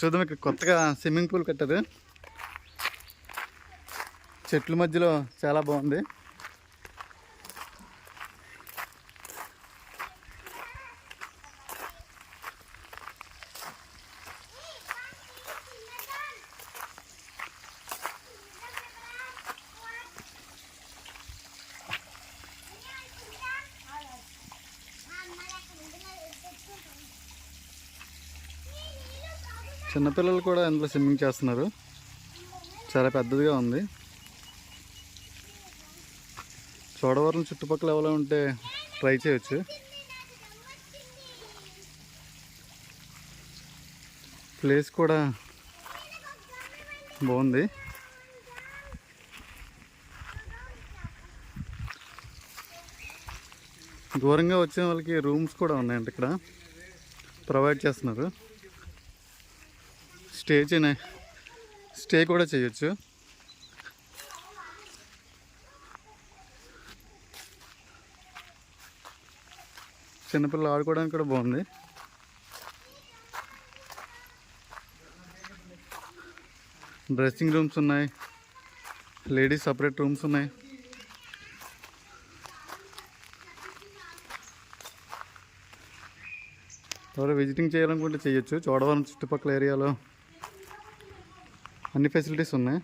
చూద్దాం. ఇక్కడ కొత్తగా స్విమ్మింగ్ పూల్ కట్టారు. చెట్ల మధ్యలో చాలా బాగుంది. చిన్నపిల్లలు కూడా ఇందులో స్విమ్మింగ్ చేస్తున్నారు. చాలా పెద్దదిగా ఉంది. చోడవరం చుట్టుపక్కల ఎవరో ఉంటే ట్రై చేయొచ్చు. ప్లేస్ కూడా బాగుంది. దూరంగా వచ్చిన వాళ్ళకి రూమ్స్ కూడా ఉన్నాయంట. ఇక్కడ ప్రొవైడ్ చేస్తున్నారు. స్టే కూడా చేయొచ్చు. చిన్నపిల్లలు ఆడుకోవడానికి కూడా బాగుంది. డ్రెస్సింగ్ రూమ్స్ ఉన్నాయి. లేడీస్ సపరేట్ రూమ్స్ ఉన్నాయి. ఎవరు విజిటింగ్ చేయాలనుకుంటే చేయొచ్చు. చోడవరం చుట్టుపక్కల ఏరియాలో అన్ని ఫెసిలిటీస్ ఉన్నాయి.